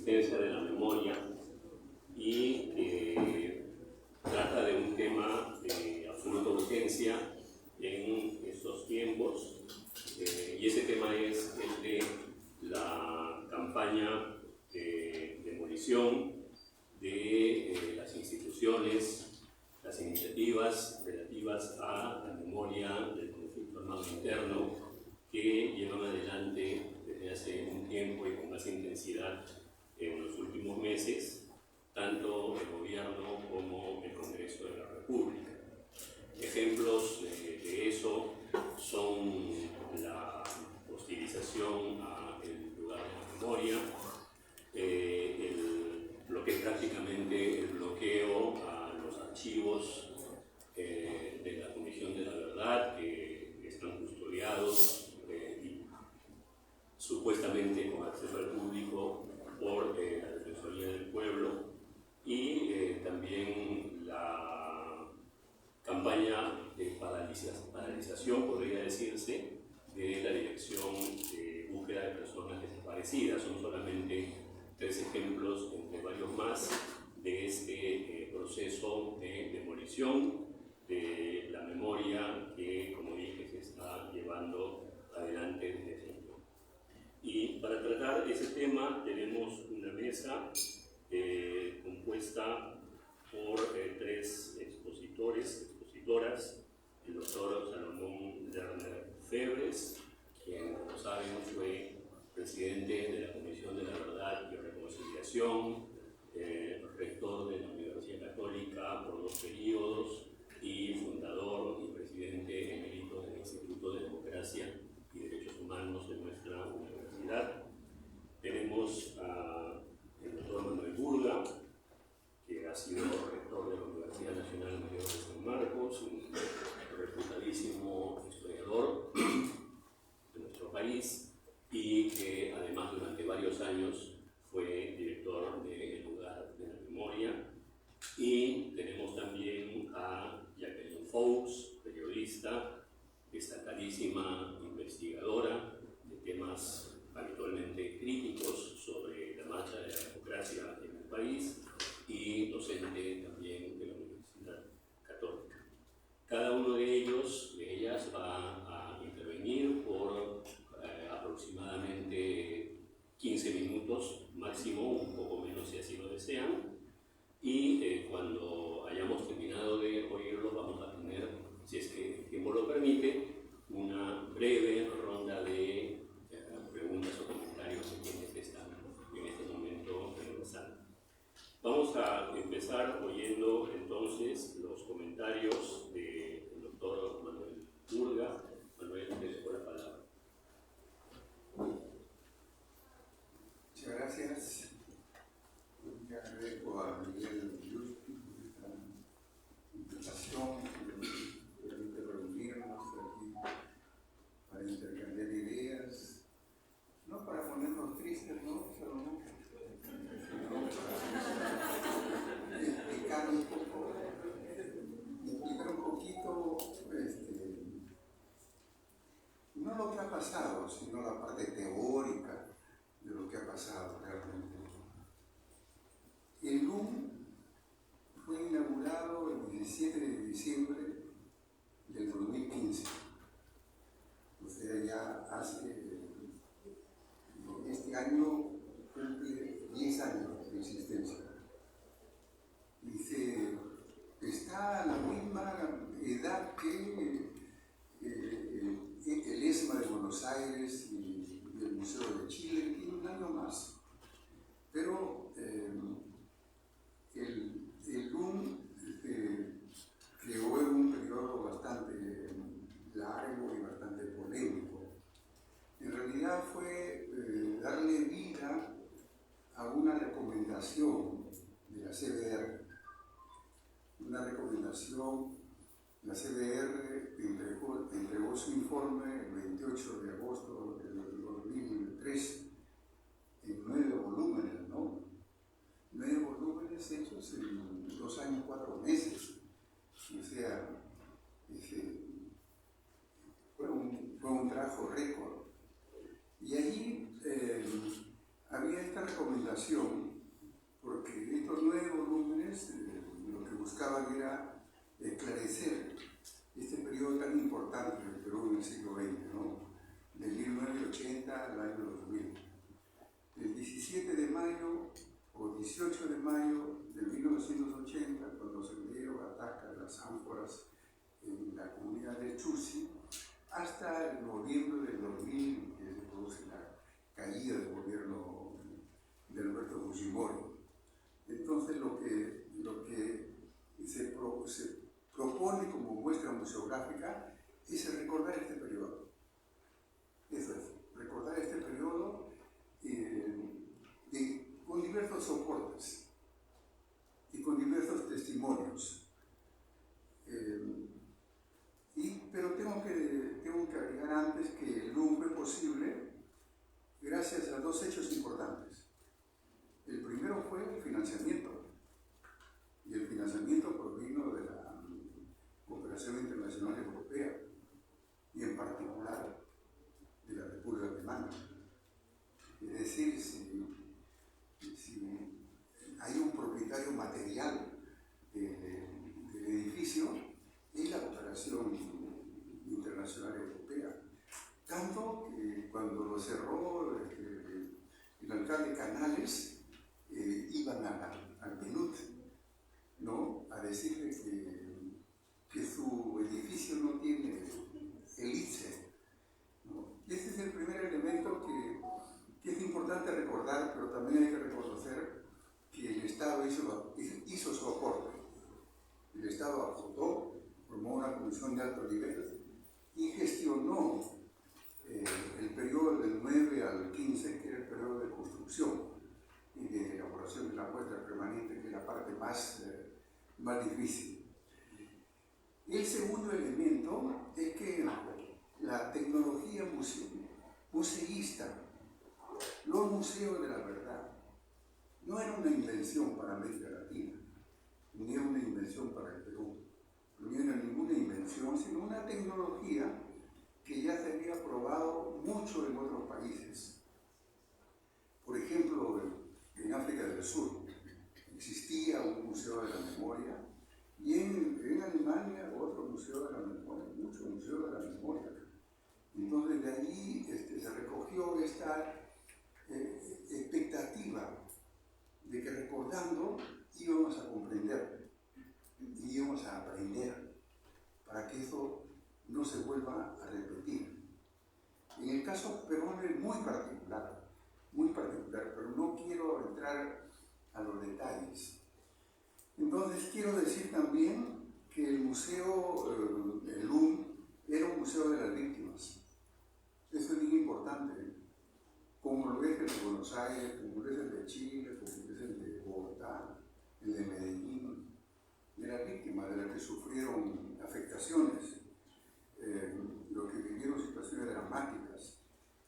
existencia de la memoria y trata de un tema de absoluta urgencia en estos tiempos, y ese tema es el de la campaña de demolición de las instituciones, las iniciativas relativas a la memoria del conflicto armado interno que llevan adelante desde hace un tiempo y con más intensidad en los últimos meses, tanto el gobierno como el Congreso de la República. Ejemplos de eso son la hostilización al lugar de la memoria, lo que es prácticamente el bloqueo a los archivos de la Comisión de la Verdad, que están custodiados y supuestamente con acceso al público por la Defensoría del Pueblo, y también la campaña de paralización, podría decirse, de la Dirección de Búsqueda de Personas Desaparecidas. Son solamente 3 ejemplos, entre varios más, de este proceso de demolición de la memoria que, como dije, se está llevando adelante desde hace tiempo. Y para tratar ese tema tenemos una mesa compuesta por 3 expositoras, el doctor Salomón Lerner Febres, quien, como saben, fue presidente de la Comisión de la Verdad y Reconciliación, rector de la Universidad Católica por 2 periodos y fundador y presidente emérito del Instituto de Democracia y Derechos Humanos de nuestra universidad. Tenemos al doctor Manuel Burga, que ha sido rector de la Universidad Nacional Mayor de San Marcos, un reputadísimo historiador de nuestro país, y que además durante varios años fue director del Lugar de la Memoria. Y tenemos también a Jacqueline Fox, periodista, destacadísima investigadora de temas habitualmente críticos sobre la marcha de la democracia en el país, y docente también de la Universidad Católica. Cada uno de ellos, de ellas, va a intervenir por aproximadamente 15 minutos máximo, un poco menos si así lo desean, y cuando hayamos terminado de oírlos vamos a tener, si es que el tiempo lo permite, una breve ronda de preguntas o comentarios de quienes están en este momento en la sala. Vamos a empezar oyendo entonces los comentarios del doctor Manuel Burga. Manuel, te dejo la palabra. Muchas gracias. Ya agradezco a Miguel Yusti por esta invitación que permite reunirnos aquí para intercambiar ideas, no para ponernos tristes, ¿no? Sino explicar un poquito, no lo que ha pasado, sino la parte teórica de lo que ha pasado realmente. El LUM fue inaugurado el 17 de diciembre del 2015. O sea, ya este año cumple 10 años de existencia. Y está a la misma edad que el ESMA de Buenos Aires y el Museo de Chile, tiene un año más. Pero el LUM creó en un periodo bastante largo y bastante polémico. En realidad fue darle vida a una recomendación de la CBR. Una recomendación, la CBR entregó su informe el 28 de agosto del 2003 en 9 volúmenes, ¿no? 9 volúmenes hechos en 2 años, 4 meses. O sea, fue un trabajo récord. Y allí había esta recomendación, porque estos 9 volúmenes lo que buscaban era esclarecer este periodo tan importante del Perú en el siglo XX, ¿no? De 1980 al año 2000. El 17 de mayo o 18 de mayo de 1980, cuando se dieron ataques de las ánforas en la comunidad de Chusi, hasta el noviembre del 2000, que se produce la caída del gobierno de Alberto Fujimori. Entonces, lo que se propone como muestra museográfica es recordar este periodo. Eso es, recordar este periodo con diversos soportes y con diversos testimonios. Pero tengo que agregar antes que el LUM fue posible gracias a 2 hechos importantes. El primero fue el financiamiento, y el financiamiento provino de la Cooperación Internacional Europea, y en particular de la República Alemana. Es decir, si hay un propietario material del edificio, es la Cooperación Internacional Europea. Tanto que cuando lo cerró el alcalde Canales, iban al PNUD, ¿no?, a decirle que su edificio no tiene el ITSE, ¿no? Y este es el primer elemento que es importante recordar, pero también hay que reconocer que el Estado hizo su aporte. El Estado aportó, formó una comisión de alto nivel y gestionó el periodo del 9 al 15, que era el periodo de construcción y de elaboración de la muestra permanente, que es la parte más difícil. El segundo elemento es que la tecnología museísta, los museos de la verdad, no era una invención para América Latina, ni era una invención para el Perú, no era ninguna invención, sino una tecnología que ya se había probado mucho en otros países. Por ejemplo, en África del Sur existía un museo de la memoria, y en Alemania otro museo de la memoria, muchos museos de la memoria. Entonces de allí se recogió esta expectativa de que recordando íbamos a comprender, íbamos a aprender, para que eso no se vuelva a repetir. En el caso peruano es muy particular, pero no quiero entrar a los detalles. Entonces quiero decir también que el museo, el LUM, era un museo de las víctimas. Eso es bien importante, como lo es el de Buenos Aires, como lo es el de Chile, como lo es el de Bogotá, el de Medellín, de las víctimas, de las que sufrieron afectaciones, los que vivieron situaciones dramáticas.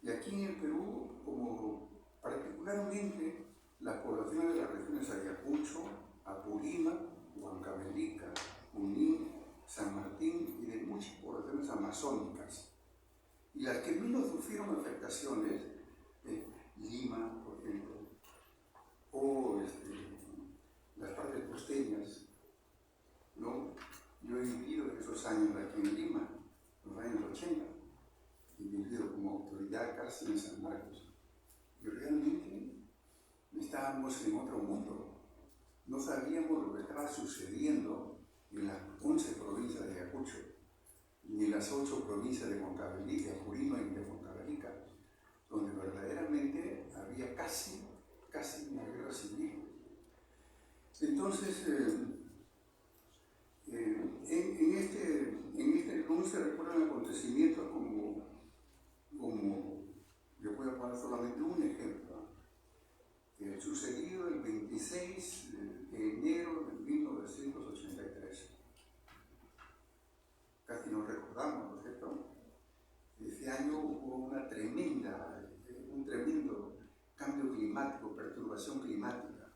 Y aquí en el Perú, como particularmente las poblaciones de las regiones Ayacucho, Apurímac, Huancavelica, Junín, San Martín y de muchas poblaciones amazónicas. Y las que menos sufrieron afectaciones, Lima, por ejemplo, o las partes costeñas, ¿no? Yo he vivido esos años aquí en Lima, los años 80, he vivido como autoridad casi en San Marcos. Y realmente estábamos en otro mundo. No sabíamos lo que estaba sucediendo en las 11 provincias de Ayacucho, ni en las 8 provincias de Huancavelica, Apurímac y de Huancavelica, donde verdaderamente había casi una guerra civil. Entonces, en este LUM se recuerdan acontecimientos como, yo voy a poner solamente un ejemplo, sucedido el 26 de enero de 1983. Casi nos recordamos, ¿no es cierto? Ese año hubo un tremendo cambio climático, perturbación climática,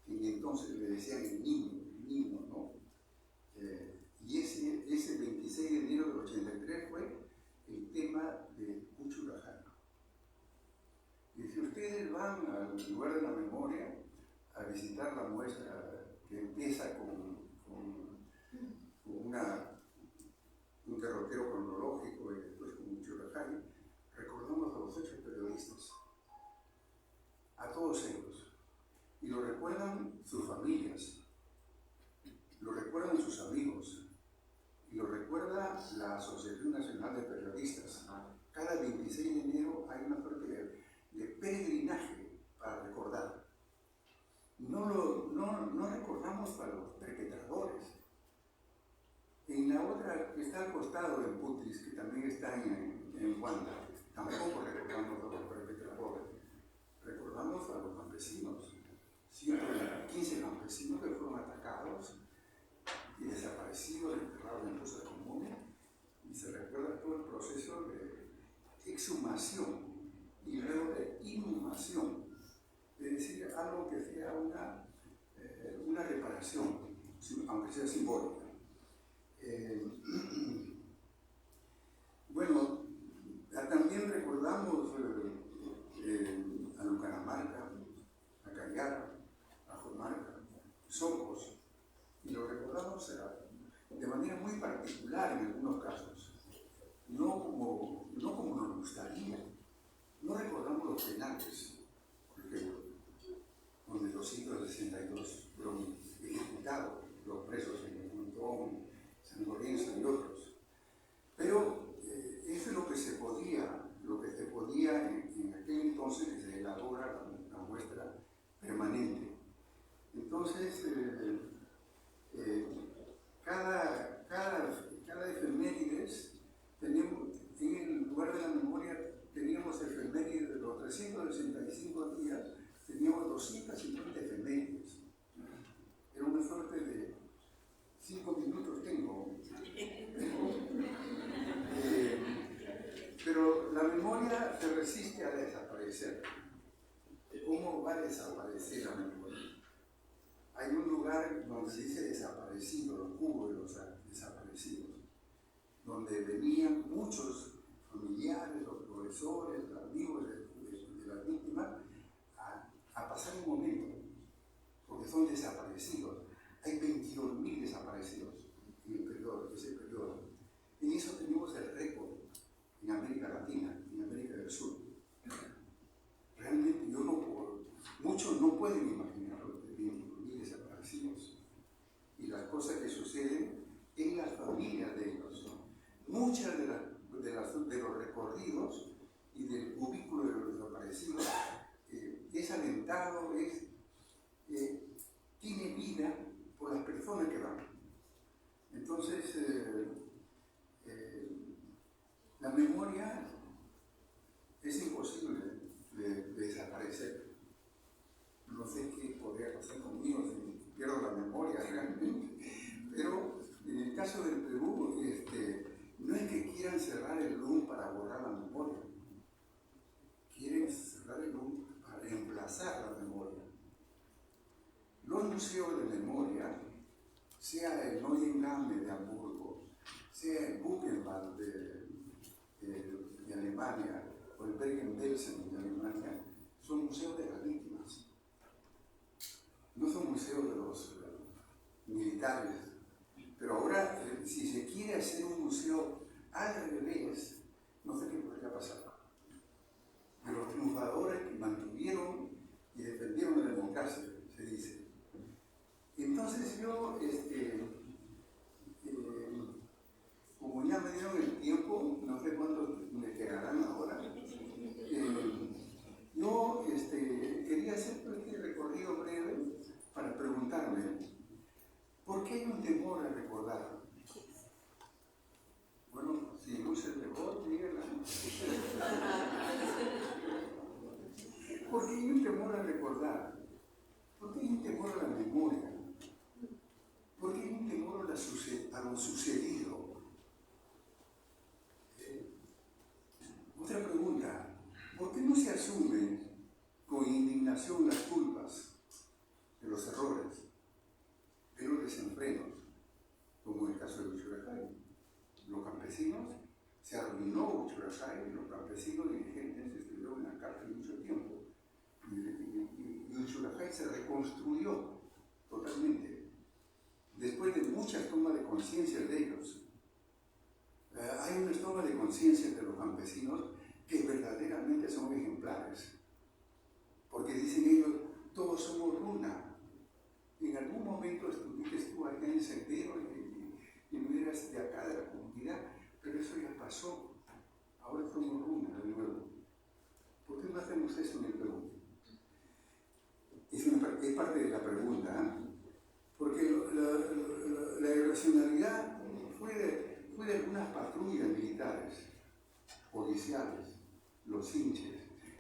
que entonces le decían el niño, ¿no? Y ese 26 de enero del 83 fue el tema de Puchurajano. Y si usted ustedes van al lugar de la memoria a visitar la muestra que empieza con un derrotero cronológico y después con un churrajay, recordamos a los 8 periodistas, a todos ellos, y lo recuerdan sus familias, lo recuerdan sus amigos, y lo recuerda la Asociación Nacional de Periodistas. Cada 26 de enero hay una suerte de peregrinaje para recordar. No recordamos a los perpetradores. En la otra que está al costado de Putris, que también está en Wanda, tampoco recordamos a los perpetradores. Recordamos a los campesinos. 115 campesinos que fueron atacados y desaparecidos, enterrados en fosas comunes, y se recuerda todo el proceso de exhumación y luego de inhumación, es decir, algo que sea una reparación, aunque sea simbólica. Bueno, también recordamos a Lucanamarca, a Cayara, a Jomarca, Socos, y lo recordamos de manera muy particular en algunos casos, no como nos gustaría. No recordamos los penales, por ejemplo, donde 262 fueron ejecutados, los presos en el Montón, San Lorenzo y otros. Pero eso es lo que se podía en aquel entonces, que se elabora la muestra permanente. Entonces, cada efemérides, tenemos, en el lugar de la memoria, teníamos efemérides de los 365 días, teníamos 250 efemérides. Era una suerte de 5 minutos tengo. Pero la memoria se resiste a desaparecer. ¿Cómo va a desaparecer la memoria? Hay un lugar donde se dice desaparecido, los cubos de los desaparecidos, donde venían muchos familiares, los profesores, los amigos de las víctimas a pasar un momento, porque son desaparecidos. Hay 22.000 desaparecidos en ese periodo. En eso tenemos el récord en América Latina, en América del Sur. Realmente muchos no pueden imaginar los 22.000 desaparecidos y las cosas que suceden en las familias de ellos. Muchas de los recorridos y del cubículo de los desaparecidos es alentado, tiene vida por las personas que van. Entonces, la memoria es imposible de desaparecer. No sé qué podría pasar conmigo si pierdo la memoria realmente, pero en el caso del Perú, no es que quieran cerrar el LUM para borrar la memoria, quieren cerrar el LUM para reemplazar la memoria. Los museos de memoria, sea el Neuen Gamme de Hamburgo, sea el Buchenwald de Alemania o el Bergen-Belsen de Alemania, son museos de las víctimas. No son museos de los militares. Pero ahora, si se quiere hacer un museo al revés, no sé qué podría pasar. De los triunfadores que mantuvieron y defendieron la democracia, se dice. Entonces yo, como ya me dieron el tiempo, no sé cuántos me quedarán ahora, yo quería hacer este recorrido breve para preguntarme, ¿por qué hay un temor a recordar? Bueno, si luce el temor, díganla. ¿Por qué hay un temor a recordar? ¿Por qué hay un temor a la memoria? ¿Por qué hay un temor a lo sucedido? Otra pregunta, ¿por qué no se asumen con indignación las culpas de los errores, de los desenfrenos, como en el caso de Uchurajay? Los campesinos, se arruinó Uchurajay, los campesinos dirigentes estuvieron en la cárcel mucho tiempo, Y Ushurajay se reconstruyó totalmente, después de muchas tomas de conciencia de ellos. Hay unas tomas de conciencia de los campesinos que verdaderamente son ejemplares, porque dicen ellos, todos somos runa. En algún momento estuviste tú allá en Sendero y no eras de acá, de la comunidad, pero eso ya pasó. Ahora somos runa de nuevo. ¿Por qué no hacemos eso en el Perú? Es parte de la pregunta, ¿eh? Porque la irracionalidad fue de algunas patrullas militares, policiales, los hinches,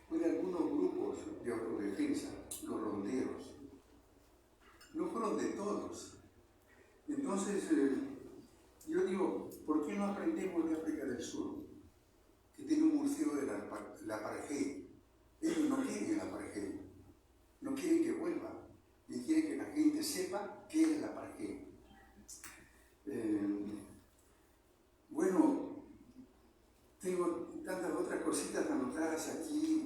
fue de algunos grupos de autodefensa, los ronderos. No fueron de todos. Entonces, yo digo, ¿por qué no aprendemos de África del Sur, que tiene un museo de la apartheid? Ellos no quieren el apartheid, no quieren que vuelva, y quieren que la gente sepa qué es el apartheid. Bueno, tengo tantas otras cositas anotadas aquí.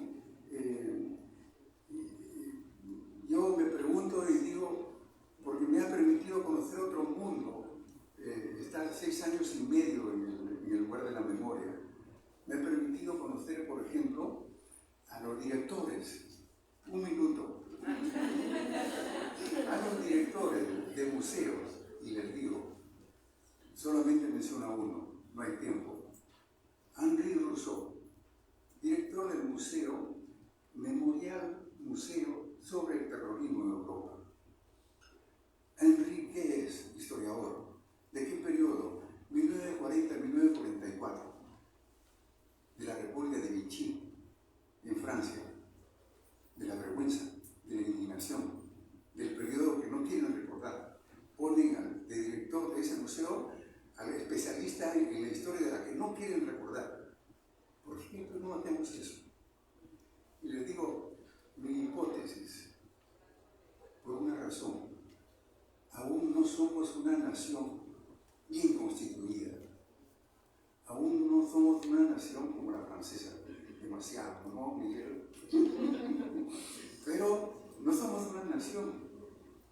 Yo me pregunto y digo, porque me ha permitido conocer otro mundo, estar 6 años y medio en el lugar de la memoria, me ha permitido conocer, por ejemplo, a los directores. Un minuto. A los directores de museos, y les digo, solamente menciono uno, no hay tiempo. Henri Rousseau, director del museo, Memorial Museo sobre el Terrorismo en Europa. Henri, ¿qué es? Historiador. ¿De qué periodo? 1940-1944. De la República de Vichy, en Francia. De la vergüenza, de la indignación, del periodo que no quieren recordar. Ponen de director de ese museo al especialista en la historia de la que no quieren recordar. ¿Por qué no hacemos eso? Y les digo, mi hipótesis, por una razón, aún no somos una nación bien constituida. Aún no somos una nación como la francesa, demasiado, ¿no, Miguel? Pero no somos una nación.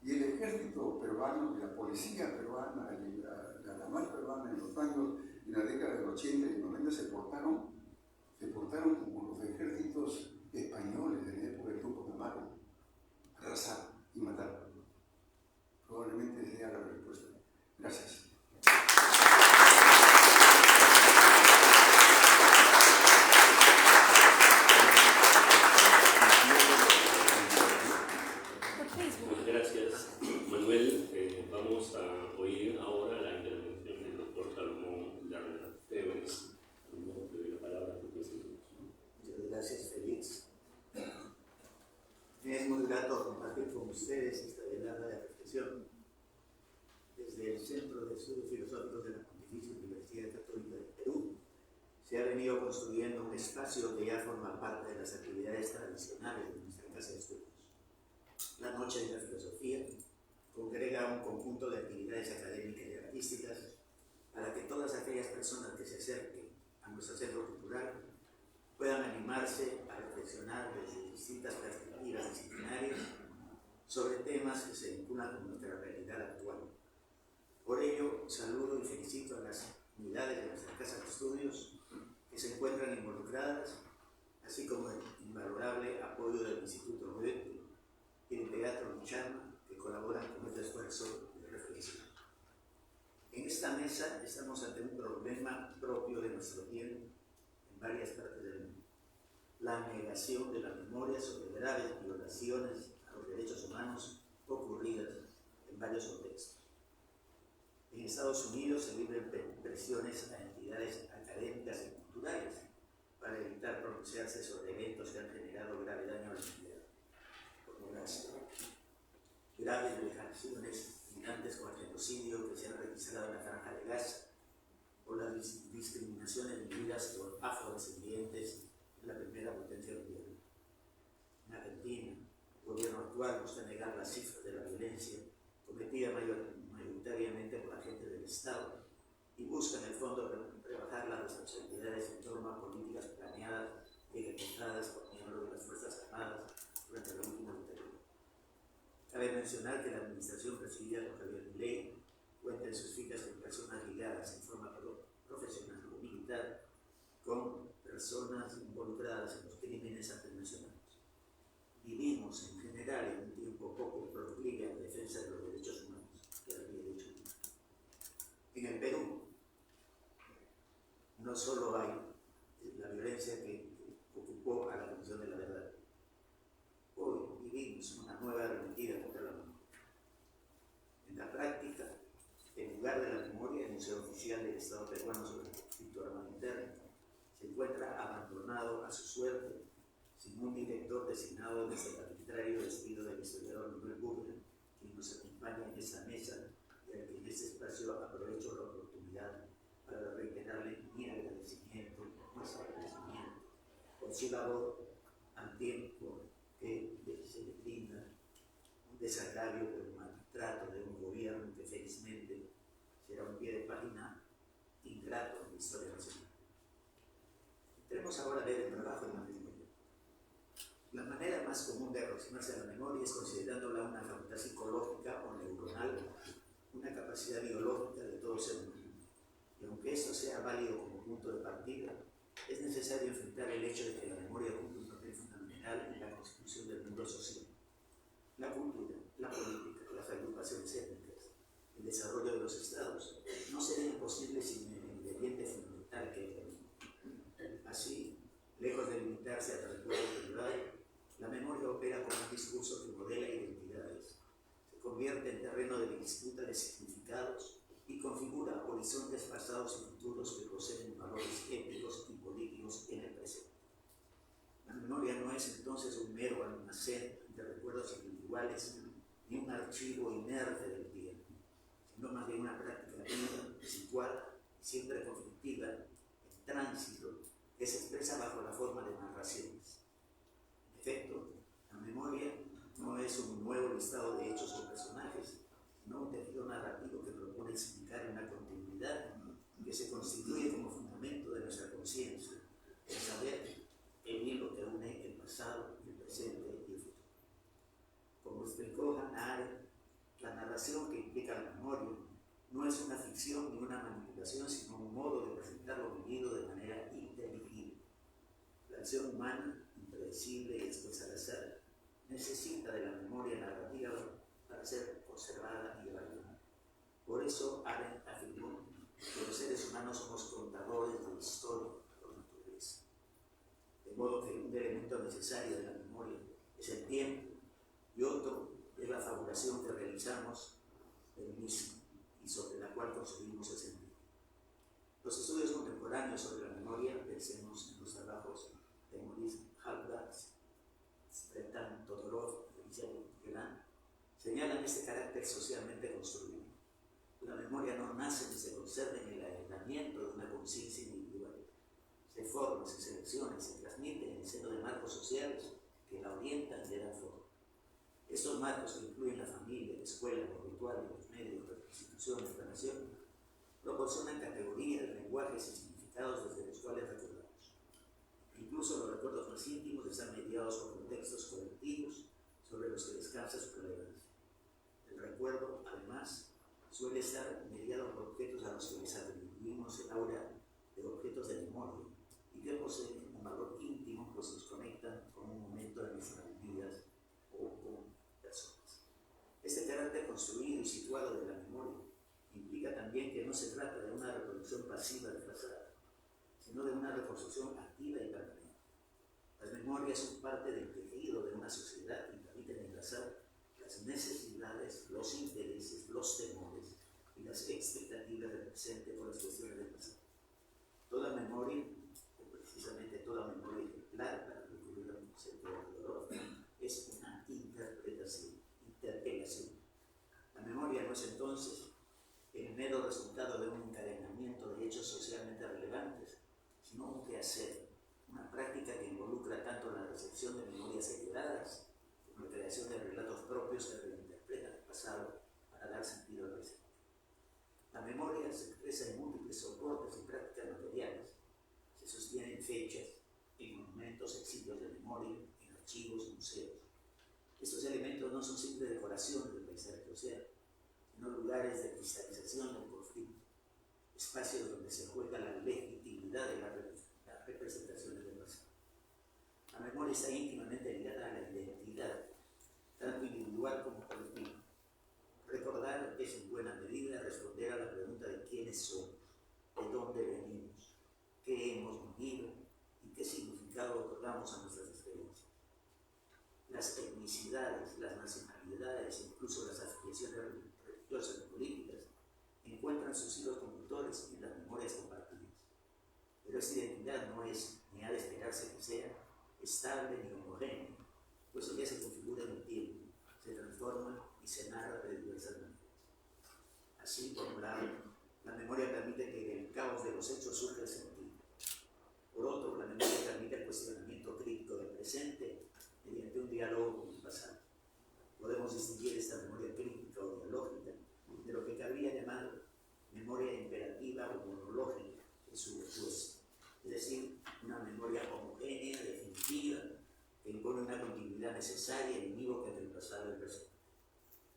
Y el ejército peruano, y la policía peruana, y la Armada peruana en los años, en la década del 80 y 90 se portaron como los ejércitos españoles de la época del Tupac Amaru, arrasar y matar. Probablemente sea la respuesta. Gracias. Gracias, Manuel. Vamos a oír ahora la intervención del doctor Salomón Lerner Febres. Primero te doy la palabra a tu presidente. Muchas gracias, Félix. Me es muy grato compartir con ustedes esta velada de reflexión. Desde el Centro de Estudios Filosóficos de la Pontificia Universidad Católica de Perú se ha venido construyendo un espacio que ya forma parte de las actividades tradicionales de nuestra casa de estudios. La Noche de la Filosofía congrega un conjunto de actividades académicas y artísticas para que todas aquellas personas que se acerquen a nuestro centro cultural puedan animarse a reflexionar desde distintas perspectivas disciplinarias sobre temas que se vinculan con nuestra realidad actual. Por ello, saludo y felicito a las unidades de nuestra casa de estudios que se encuentran involucradas, así como el invalorable apoyo del Instituto Goethe y el Teatro Luchana, que colaboran con este esfuerzo de reflexión. En esta mesa estamos ante un problema propio de nuestro tiempo en varias partes del mundo: la negación de la memoria sobre graves violaciones a los derechos humanos ocurridas en varios contextos. En Estados Unidos se libran presiones a entidades académicas y culturales para evitar pronunciarse sobre eventos que han generado grave daño a la humanidad, como las graves vejaciones inminentes con el genocidio que se han registrado en la Franja de Gaza, o las discriminaciones vividas por afrodescendientes en la primera potencia mundial. En Argentina, el gobierno actual busca negar las cifras de la violencia cometida mayoritariamente por agentes del Estado y busca en el fondo rebajar las responsabilidades en torno a políticas planeadas y ejecutadas por miembros de las Fuerzas Armadas durante la última dictadura. Cabe mencionar que la administración presidida por Javier Milei cuenta en sus filas con personas ligadas en forma profesional o militar con personas involucradas en los crímenes antes mencionados. Vivimos en general en un tiempo poco proclive a la defensa de los derechos humanos, que había dicho. En el Perú no solo hay la violencia que ocupó a la Comisión de la Verdad. Hoy vivimos una nueva arremetida contra la memoria. En la práctica, en lugar de la memoria, el Museo Oficial del Estado Peruano sobre el conflicto armado interno se encuentra abandonado a su suerte, sin un director designado desde el arbitrario despido del historiador Manuel Burger, quien nos acompaña en esa mesa y al que en este espacio aprovecho la oportunidad para reiterarle mi agradecimiento, nuestro agradecimiento, por su labor al tiempo que se le brinda un desagravio por el maltrato de un gobierno que felizmente será un pie de página ingrato en la historia nacional. Entremos ahora a ver el trabajo de la memoria. La manera más común de aproximarse a la memoria es considerándola una facultad psicológica o neuronal, una capacidad biológica de todo ser humano. Y aunque esto sea válido como punto de partida, es necesario enfrentar el hecho de que la memoria cumple un papel fundamental en la constitución del mundo social. La cultura, la política, las agrupaciones étnicas, el desarrollo de los estados no serían posibles sin el ingrediente fundamental que es la memoria. Así, lejos de limitarse al recuerdo privado, la memoria opera como un discurso que modela identidades, se convierte en terreno de disputa de significados y configura horizontes pasados y futuros que poseen valores éticos y políticos en el presente. La memoria no es entonces un mero almacén de recuerdos individuales ni un archivo inerte del tiempo, sino más bien una práctica viva, situada y siempre conflictiva, en tránsito, que se expresa bajo la forma de narraciones. En efecto, la memoria no es un nuevo listado de hechos o personajes, sino un tejido narrativo que propone explicar una continuidad que se constituye como fundamento de nuestra conciencia, el saber, el hilo que une el pasado, el presente y el futuro. Como explicó Hannah Arendt, la narración que implica la memoria no es una ficción ni una manipulación, sino un modo de presentar lo vivido de manera inteligible. La acción humana, impredecible y expuesta al azar, necesita de la memoria narrativa para ser conservada y evaluada. Por eso Arendt afirmó que los seres humanos somos contadores de la historia por naturaleza. De modo que un elemento necesario de la memoria es el tiempo y otro es la fabulación que realizamos del mismo y sobre la cual construimos el sentido. Los estudios contemporáneos sobre la memoria, pensemos en los trabajos de Maurice Halbach, Stretan Todorov y Michel Foucault, señalan este carácter socialmente construido. La memoria no nace ni se conserva en el aislamiento de una conciencia individual. Se forma, se selecciona y se transmite en el seno de marcos sociales que la orientan y le dan forma. Estos marcos, que incluyen la familia, la escuela, los rituales, los medios, las instituciones, la nación, proporcionan categorías, lenguajes y significados desde los cuales recordamos. Incluso los recuerdos más íntimos están mediados por contextos colectivos sobre los que descansa su relevancia. El recuerdo, además, suele estar mediado por objetos a los que les atribuimos el aura de objetos de memoria y que poseen un valor íntimo, pues nos conectan con un momento de nuestras vidas o con personas. Este carácter construido y situado de la memoria implica también que no se trata de una reproducción pasiva del pasado, sino de una reconstrucción activa y permanente. Las memorias son parte del tejido de una sociedad y permiten enlazar las necesidades, los intereses, los temores y las expectativas del presente con las cuestiones del pasado. Toda memoria, o precisamente toda memoria ejemplar, para recurrir al concepto de Todorov, es una interpelación. La memoria no es entonces el mero resultado de un encadenamiento de hechos socialmente relevantes, sino un quehacer, una práctica que involucra tanto la recepción de memorias heredadas territorios no son simples decoraciones del paisaje social, sino lugares de cristalización del conflicto, espacios donde se juega la legitimidad de las representaciones del pasado. La memoria está íntimamente ligada a la identidad, tanto individual como colectiva. Recordar es en buena medida responder a la pregunta de quiénes somos, de dónde venimos, qué hemos vivido y qué significado otorgamos a nuestras experiencias. Las etnicidades, las nacionalidades, incluso las afiliaciones religiosas y políticas, encuentran sus hilos conductores en las memorias compartidas. Pero esta identidad no es, ni ha de esperarse que sea, estable ni homogénea, pues ella se configura en el tiempo, se transforma y se narra de diversas maneras. Así, por un lado, la memoria permite que del caos de los hechos surja el sentido. Por otro, la memoria permite el cuestionamiento crítico del presente mediante un diálogo con el pasado. Podemos distinguir esta memoria crítica o dialógica de lo que cabría llamar memoria imperativa o monológica en su opuesto, es decir, una memoria homogénea, definitiva, que impone una continuidad necesaria y unívoca entre el pasado y el presente.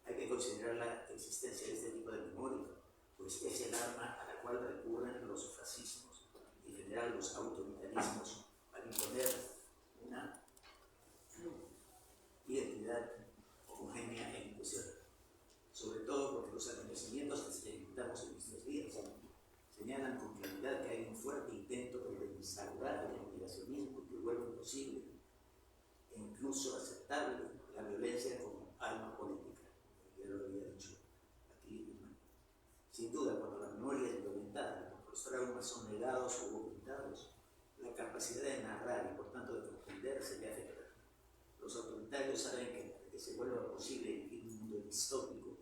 Hay que considerar la existencia de este tipo de memoria, pues es el arma a la cual recurren los fascismos y en general los autoritarismos para imponer una identidad homogénea e incuestionable. Sobre todo porque los acontecimientos que experimentamos en nuestros días señalan con claridad que hay un fuerte intento de instaurar el negacionismo que vuelve imposible e incluso aceptable la violencia como arma política. Ya lo había dicho aquí. Sin duda, cuando la memoria es violentada, cuando los traumas son negados o ocultados, la capacidad de narrar y por tanto de comprender se ve afectada. Los autoritarios saben que para que se vuelva posible vivir un mundo distópico,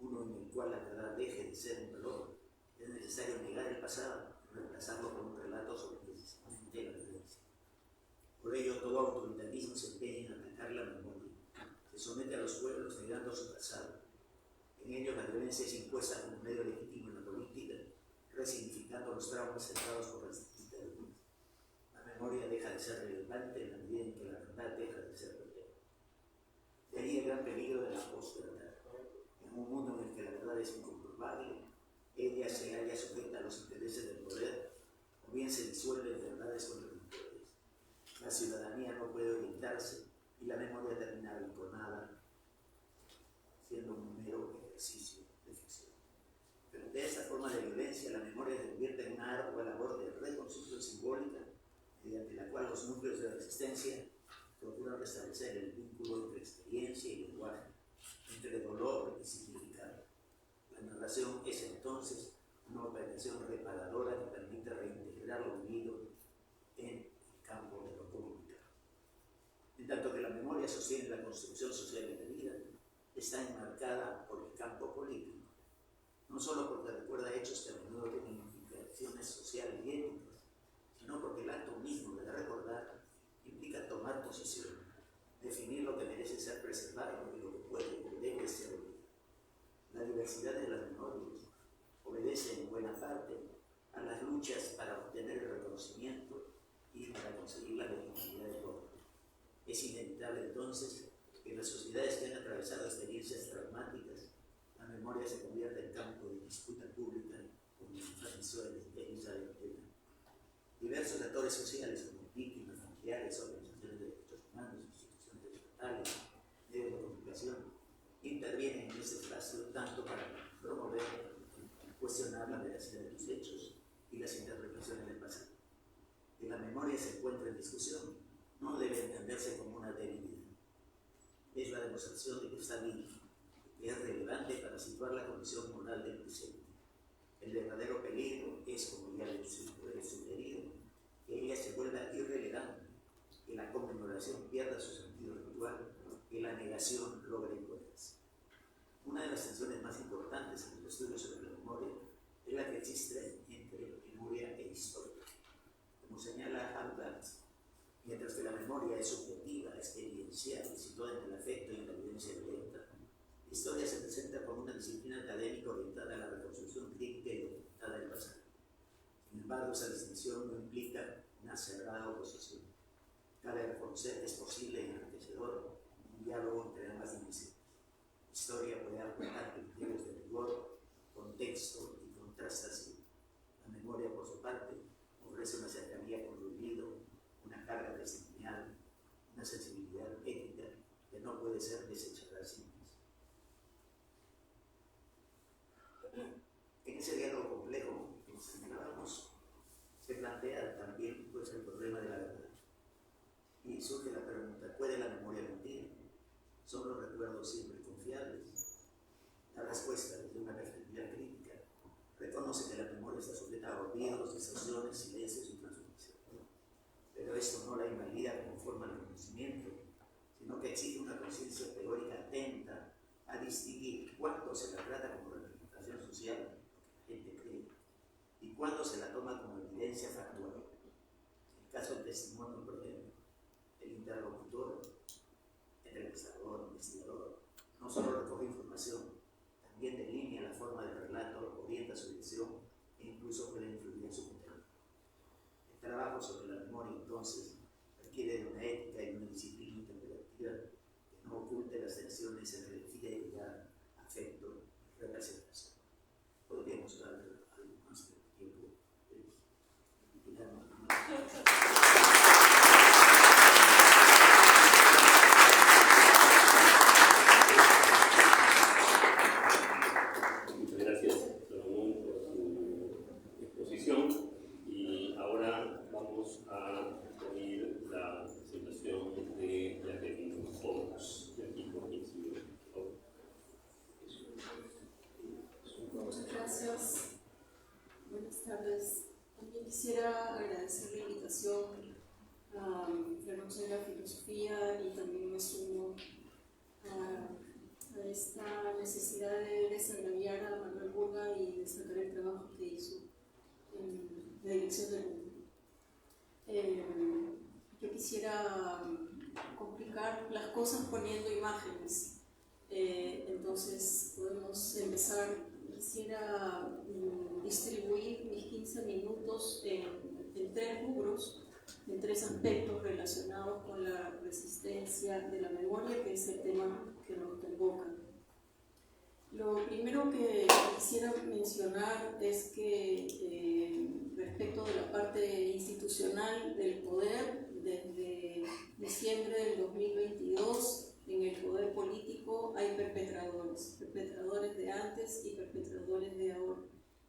uno en el cual la verdad deje de ser un valor, es necesario negar el pasado y reemplazarlo por un relato sobre el que se sostiene la violencia. Por ello, todo autoritarismo se empeña en atacar la memoria, se somete a los pueblos negando su pasado. En ello, la violencia es impuesta como medio legítimo en la política, resignificando los traumas centrados por las dictaduras. La memoria deja de ser relevante en la medida en que la verdad deja de ser relevante. De ahí el gran peligro de la posverdad. En un mundo en el que la verdad es incomprobable, ella se halla sujeta a los intereses del poder, o bien se disuelve en verdades contradictorias. La ciudadanía no puede orientarse y la memoria termina arrinconada, siendo un mero ejercicio de ficción. Frente a esta forma de violencia, la memoria se convierte en una ardua labor de reconstrucción simbólica, mediante la cual los núcleos de resistencia procuran restablecer el vínculo entre experiencia y lenguaje, entre dolor y significado. La narración es entonces una operación reparadora que permite reintegrar lo vivido en el campo de lo comunicado. En tanto que la memoria sostiene la construcción social de la vida, está enmarcada por el campo político, no solo porque recuerda hechos que a menudo tienen implicaciones sociales y éticas, sino porque el acto mismo de recordar implica tomar posición, definir lo que merece ser preservado y lo que puede o debe ser olvidado. La diversidad de las memorias obedece en buena parte a las luchas para obtener el reconocimiento y para conseguir la legitimidad del otro. Es inevitable entonces que en las sociedades que han atravesado experiencias traumáticas, la memoria se convierta en campo de disputa pública, como enfatizó Elizabeth Taylor. Diversos actores sociales, como víctimas, familiares, organizaciones de derechos humanos, instituciones estatales, medios de comunicación, intervienen en este espacio tanto para promover y cuestionar la veracidad de los hechos y las interpretaciones del pasado. Que la memoria se encuentra en discusión no debe entenderse como una debilidad. Es la demostración de que está viva, que es relevante para situar la condición moral del presente. El verdadero peligro es, como ya les he sugerido, que ella se vuelva irrelevante, que la conmemoración pierda su sentido ritual, que la negación logre imponerse. Una de las tensiones más importantes en el estudio sobre la memoria es la que existe entre memoria e historia. Como señala Albert, mientras que la memoria es subjetiva, experiencial, situada en el afecto y en la evidencia violenta, la historia se presenta como una disciplina académica orientada a la reconstrucción crítica y documentada del pasado. Sin embargo, esa distinción no implica una cerrada oposición. Cabe reconocer que es posible y enriquecedor un diálogo entre ambas dimensiones. puede ser desechada a sí misma. En ese diálogo complejo que señalábamos, se plantea también pues, el problema de la verdad. Y surge la pregunta, ¿puede la memoria mentir? ¿Son los recuerdos siempre confiables? La respuesta, desde una perspectiva crítica, reconoce que la memoria está sujeta a olvidos, distorsiones, silencios y transformación. Pero esto no la invalida como forma de conocimiento, sino que exige una conciencia teórica atenta a distinguir cuándo se la trata como representación social, lo que la gente cree, y cuándo se la toma como evidencia factual. En el caso del testimonio, por ejemplo, el interlocutor, entrevistador, investigador, no solo recoge información, también delinea la forma del relato, orienta su dirección e incluso puede influir en su contenido. El trabajo sobre la memoria, entonces, requiere de una ética y una disciplina interpretativa que no oculte las tensiones entre fidelidad, afecto y representación. Podríamos dar algo más de tiempo. Muchas gracias, Salomón, por su exposición. Y ahora vamos a oír la presentación de Jacqueline Fox, de aquí con Muchas gracias. Buenas tardes. También quisiera agradecer la invitación a la Noche de la Filosofía y también me sumo a esta necesidad de desagraviar a Manuel Burga y destacar el trabajo que hizo en la dirección del mundo. Yo quisiera complicar las cosas poniendo imágenes. Entonces podemos empezar. Quisiera distribuir mis 15 minutos en tres rubros, en tres aspectos relacionados con la resistencia de la memoria, que es el tema que nos convoca. Lo primero que quisiera mencionar es que respecto de la parte institucional del poder, desde diciembre del 2022, en el poder político hay perpetradores de antes y perpetradores de ahora.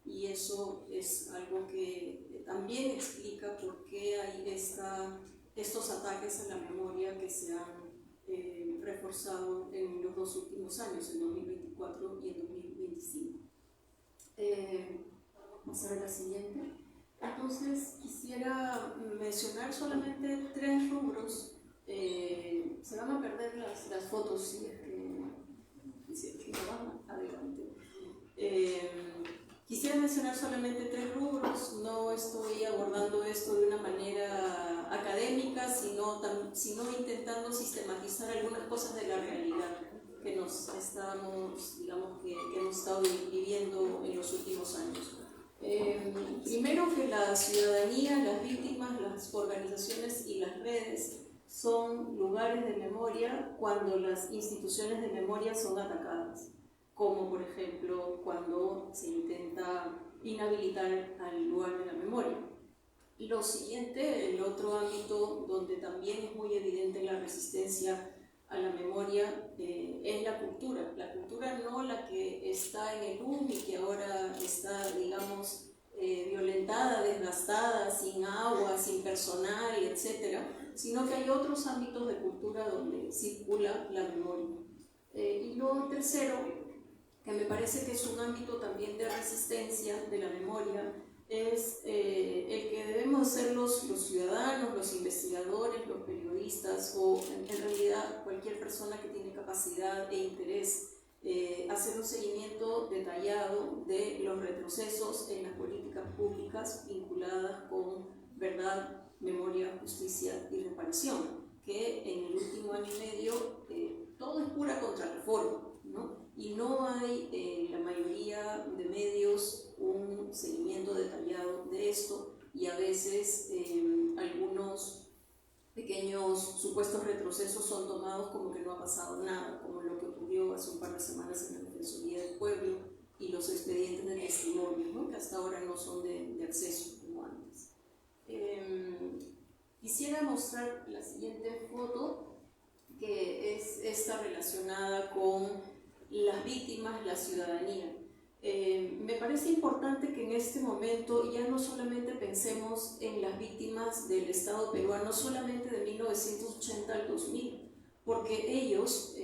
Y eso es algo que también explica por qué hay estos ataques a la memoria que se han reforzado en los dos últimos años, en 2024 y en 2025. Vamos a ver la siguiente. Entonces, quisiera mencionar solamente tres rubros. Se van a perder las fotos si es que no van adelante. Quisiera mencionar solamente tres rubros. No estoy abordando esto de una manera académica, sino intentando sistematizar algunas cosas de la realidad que nos estamos, digamos, que hemos estado viviendo en los últimos años. Primero, que la ciudadanía, las víctimas, las organizaciones y las redes son lugares de memoria cuando las instituciones de memoria son atacadas, como por ejemplo cuando se intenta inhabilitar al lugar de la memoria. Lo siguiente, el otro ámbito donde también es muy evidente la resistencia a la memoria es la cultura. La cultura no la que está en el boom y que ahora está, digamos, violentada, desgastada, sin agua, sin personal, etc., sino que hay otros ámbitos de cultura donde circula la memoria. Y lo tercero, que me parece que es un ámbito también de resistencia de la memoria, es el que debemos ser los ciudadanos, los investigadores, los periodistas o en realidad cualquier persona que tiene capacidad e interés hacer un seguimiento detallado de los retrocesos en las políticas públicas vinculadas con verdad, memoria, justicia y reparación, que en el último año y medio todo es pura contrarreforma, ¿no? Y no hay en la mayoría de medios un seguimiento detallado de esto, y a veces algunos pequeños supuestos retrocesos son tomados como que no ha pasado nada, como lo que ocurrió hace un par de semanas en la Defensoría del Pueblo y los expedientes de testimonio, ¿no? Que hasta ahora no son de acceso como antes. Quisiera mostrar la siguiente foto. que es esta relacionada con las víctimas, la ciudadanía. Me parece importante que en este momento ya no solamente pensemos en las víctimas del Estado peruano, solamente de 1980 al 2000, porque ellos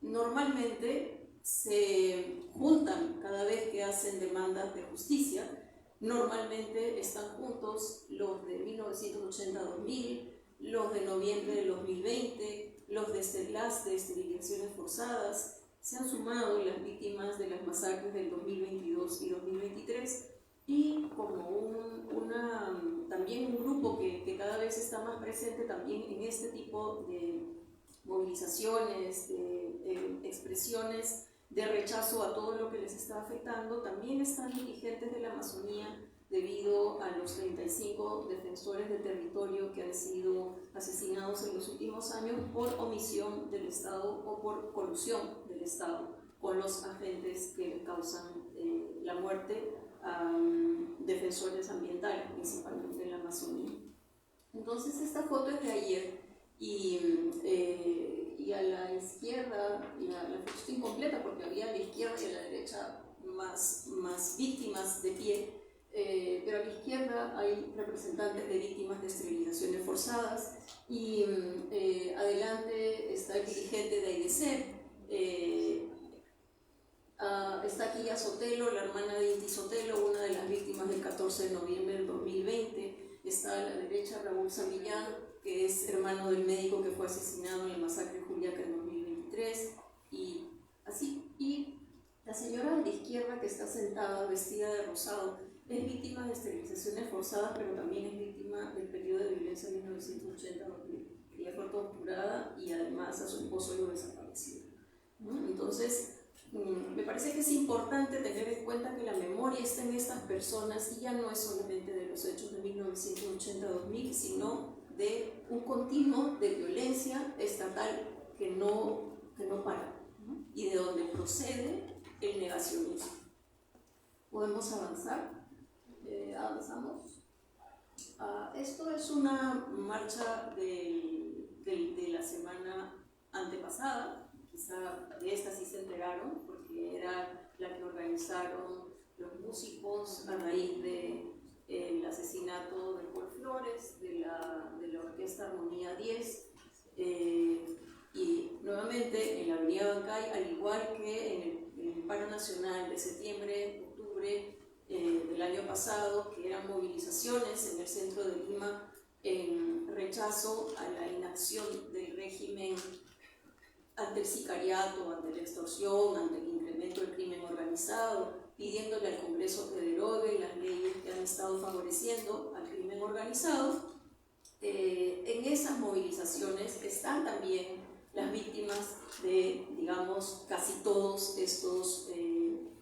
normalmente se juntan cada vez que hacen demandas de justicia. Normalmente están juntos los de 1980 a 2000, los de noviembre de 2020, los de las de esterilizaciones forzadas. Se han sumado las víctimas de las masacres del 2022 y 2023 y como también un grupo que cada vez está más presente también en este tipo de movilizaciones, de expresiones de rechazo a todo lo que les está afectando. También están dirigentes de la Amazonía debido a los 35 defensores de territorio que han sido asesinados en los últimos años por omisión del Estado o por colusión del Estado con los agentes que causan la muerte a defensores ambientales, principalmente en la Amazonía. Entonces esta foto es de ayer y a la izquierda, la foto está incompleta porque había a la izquierda y a la derecha más víctimas de pie. Pero a la izquierda hay representantes de víctimas de esterilizaciones forzadas y adelante está el dirigente de AIDC. Está aquí ya Sotelo, la hermana de Inti Sotelo, una de las víctimas del 14 de noviembre del 2020. Está a la derecha Raúl Samillán, que es hermano del médico que fue asesinado en la masacre de Juliaca en 2023. Y así. Y la señora de la izquierda que está sentada vestida de rosado es víctima de esterilizaciones forzadas, pero también es víctima del periodo de violencia de 1980-2000. Ella fue torturada y además a su esposo lo desapareció. Entonces, me parece que es importante tener en cuenta que la memoria está en estas personas y ya no es solamente de los hechos de 1980-2000, sino de un continuo de violencia estatal que no para, y de donde procede el negacionismo. ¿Podemos avanzar? Avanzamos. Esto es una marcha de la semana antepasada, quizá de esta sí se enteraron, porque era la que organizaron los músicos a raíz del asesinato de Paul Flores, de la Orquesta Armonía 10, y nuevamente en la Avenida Bancay, al igual que en el paro nacional de septiembre, octubre, del año pasado, que eran movilizaciones en el centro de Lima en rechazo a la inacción del régimen ante el sicariato, ante la extorsión, ante el incremento del crimen organizado, pidiéndole al Congreso que derogue las leyes que han estado favoreciendo al crimen organizado. En esas movilizaciones están también las víctimas de, digamos, casi todos estos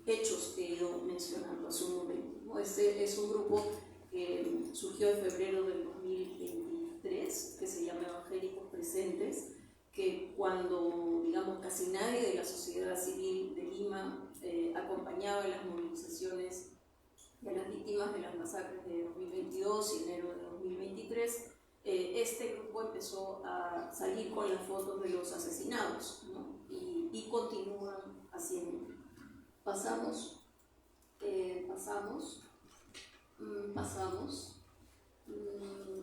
hechos que he ido mencionando hace un momento, ¿no? Este es un grupo que surgió en febrero del 2023, que se llama Evangélicos Presentes, que cuando, digamos, casi nadie de la sociedad civil de Lima acompañaba las movilizaciones de las víctimas de las masacres de 2022 y enero de 2023, este grupo empezó a salir con las fotos de los asesinados, ¿no? y continúan haciendo. Pasamos.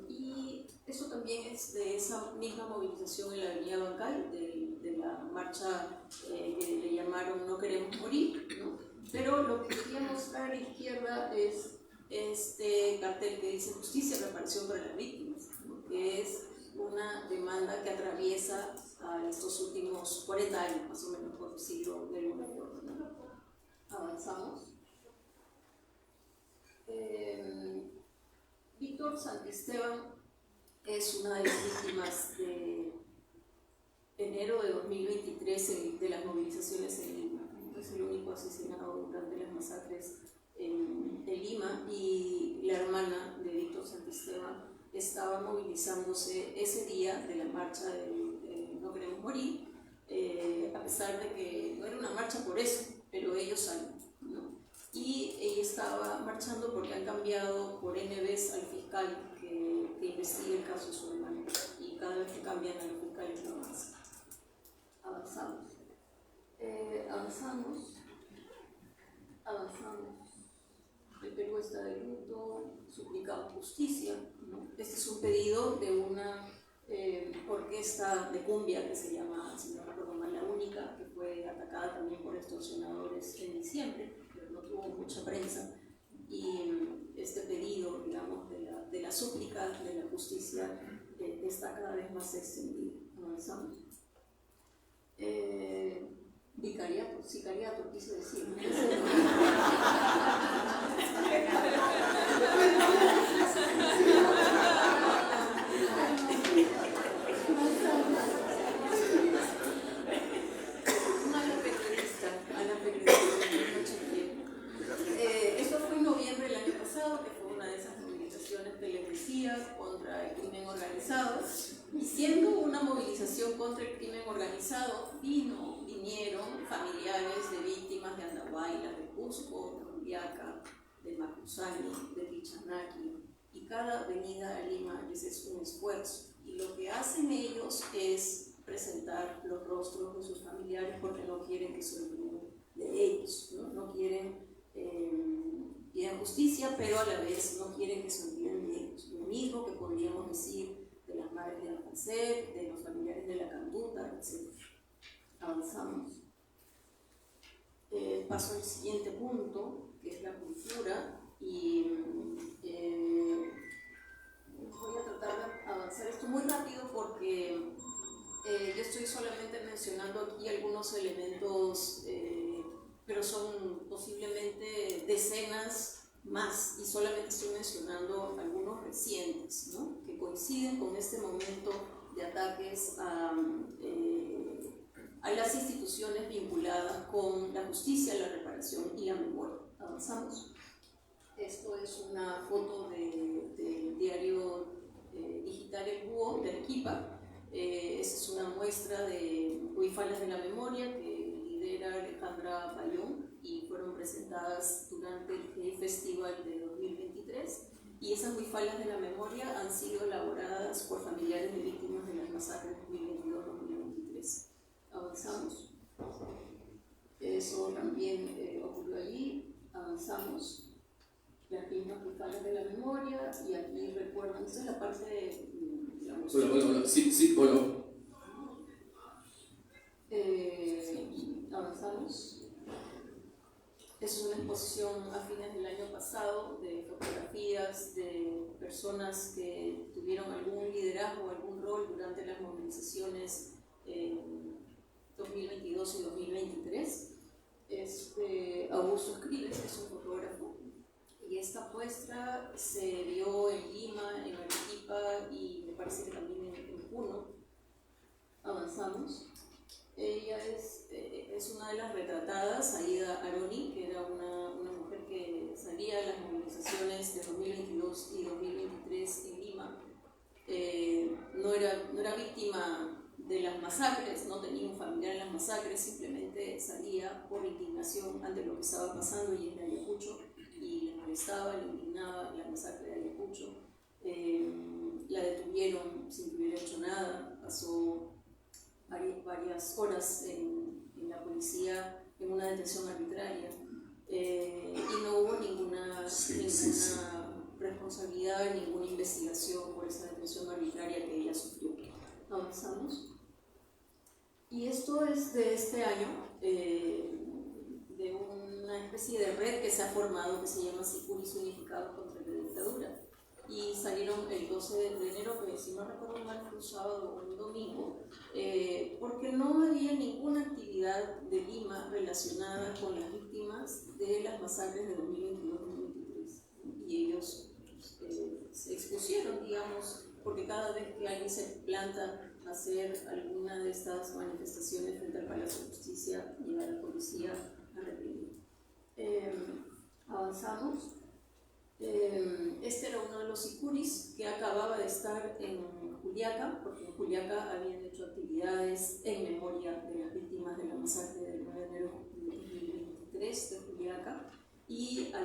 Y eso también es de esa misma movilización en la Avenida Bancay, de la marcha que le llamaron No Queremos Morir, ¿no? Pero lo que quería mostrar a la izquierda es este cartel que dice Justicia y Reparación para las Víctimas, ¿no? Que es una demanda que atraviesa a estos últimos 40 años, más o menos, por decirlo de alguna forma, ¿no? Avanzamos. Víctor Santisteban es una de las víctimas de enero de 2023 de las movilizaciones en Lima. Es el único asesinado durante las masacres en Lima, y la hermana de Víctor Santisteban estaba movilizándose ese día de la marcha de No Queremos Morir, a pesar de que no era una marcha por eso, pero ellos salen, ¿no? Y ella estaba marchando porque han cambiado por N vez al fiscal que investiga el caso de su hermano, y y cada vez que cambian a los fiscales no avanza. Avanzamos. Avanzamos. El Perú está de luto, suplicamos justicia, ¿no? Este es un pedido de una orquesta de cumbia que se llama, si no recuerdo mal, La Única, que fue atacada también por extorsionadores en diciembre, pero no tuvo mucha prensa. Y este pedido, digamos, de la súplica de la justicia está cada vez más extendido. Avanzamos. Sicariato, quise decir. Esto fue en noviembre del año pasado, que fue una de esas movilizaciones que les decía contra el crimen organizado. Y siendo una movilización contra el crimen organizado, vinieron familiares de víctimas de Andahuayla, de Cusco, de Juliaca, de Macusani, de Pichanaki, y cada venida a Lima es un esfuerzo. Y lo que hacen ellos es presentar los rostros de sus familiares porque no quieren que se olviden de ellos, no quieren justicia, pero a la vez no quieren que se olviden de ellos. Lo mismo que podríamos decir de las madres de la FACEP, de los familiares de la Canduta, etc. Avanzamos. Paso al siguiente punto, que es la cultura, y voy a tratar de avanzar esto muy rápido porque yo estoy solamente mencionando aquí algunos elementos, pero son posiblemente decenas más, y solamente estoy mencionando algunos recientes, ¿no? Que coinciden con este momento de ataques a las instituciones vinculadas con la justicia, la reparación y la memoria. Avanzamos. Esto es una foto del diario digital El Búho de Arequipa. Esta es una muestra de huifalas de la memoria que lidera Alejandra Bayón y fueron presentadas durante el festival de 2023. Y esas huifalas de la memoria han sido elaboradas por familiares de víctimas de las masacres 2022-2023. Avanzamos. Eso también ocurrió allí. Avanzamos. Las mismas huifalas de la memoria, y aquí recuerdan, esta es la parte de, digamos... Hola, sí, hola. Avanzamos. Es una exposición a fines del año pasado de fotografías de personas que tuvieron algún liderazgo, algún rol durante las movilizaciones 2022 y 2023. Es Augusto Escribes, que es un fotógrafo, y esta muestra se vio en Lima, en Arequipa y me parece que también en Puno. Avanzamos. Ella es una de las retratadas, Aida Aroni, que era una mujer que salía a las movilizaciones de 2022 y 2023 en Lima. No era víctima de las masacres, no tenía un familiar en las masacres, simplemente salía por indignación ante lo que estaba pasando y en Ayacucho, y le molestaba, le indignaba la masacre de Ayacucho. La detuvieron sin que hubiera hecho nada, pasó varias horas en la policía en una detención arbitraria, y no hubo ninguna responsabilidad, ninguna investigación por esa detención arbitraria que ella sufrió. Avanzamos. Y esto es de este año, de una especie de red que se ha formado que se llama Sicuris Unificados contra la Dictadura. Y salieron el 12 de enero, que si no recuerdo mal fue un sábado o un domingo, porque no había ninguna actividad de Lima relacionada con las víctimas de las masacres de 2022-2023. Y ellos se expusieron, digamos, porque cada vez que alguien se planta a hacer alguna de estas manifestaciones frente al Palacio de Justicia, llega la policía a reprimir. Avanzamos. Este era uno de los sicuris que acababa de estar en Juliaca, porque en Juliaca habían hecho actividades en memoria de las víctimas de la masacre del 9 de enero de 2023 de Juliaca, y a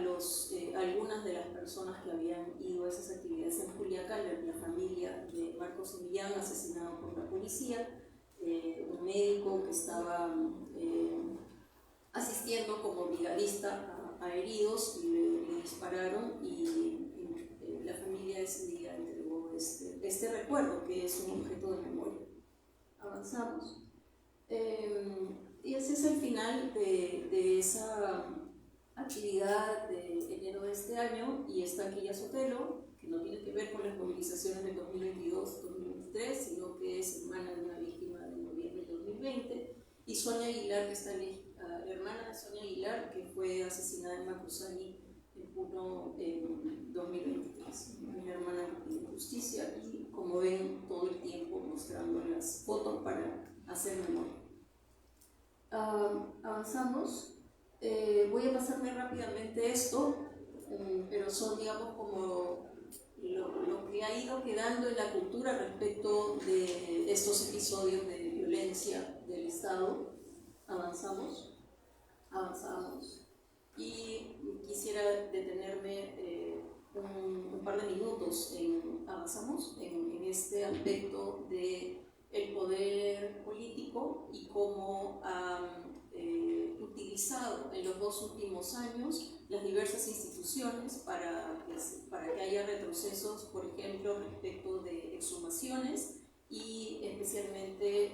algunas de las personas que habían ido a esas actividades en Juliaca, la familia de Marcos Millán, asesinado por la policía, un médico que estaba asistiendo como brigadista a heridos y le dispararon y la familia ese día entregó este recuerdo que es un objeto de memoria. Avanzamos. Y ese es el final de esa actividad de enero de este año, y está Quilla Sotelo, que no tiene que ver con las movilizaciones del 2022-2023, sino que es hermana de una víctima de noviembre del 2020, y Sonia Aguilar, que está hermana de Sonia Aguilar, que fue asesinada en Macusani en Puno en 2023. Mi hermana que pide justicia, y como ven, todo el tiempo mostrando las fotos para hacer memoria. Avanzamos. Voy a pasarme rápidamente esto, pero son, digamos, como lo que ha ido quedando en la cultura respecto de estos episodios de violencia del Estado. Avanzamos. Y quisiera detenerme un par de minutos en este aspecto de el poder político y cómo ha utilizado en los 2 últimos años las diversas instituciones para que haya retrocesos, por ejemplo, respecto de exhumaciones y especialmente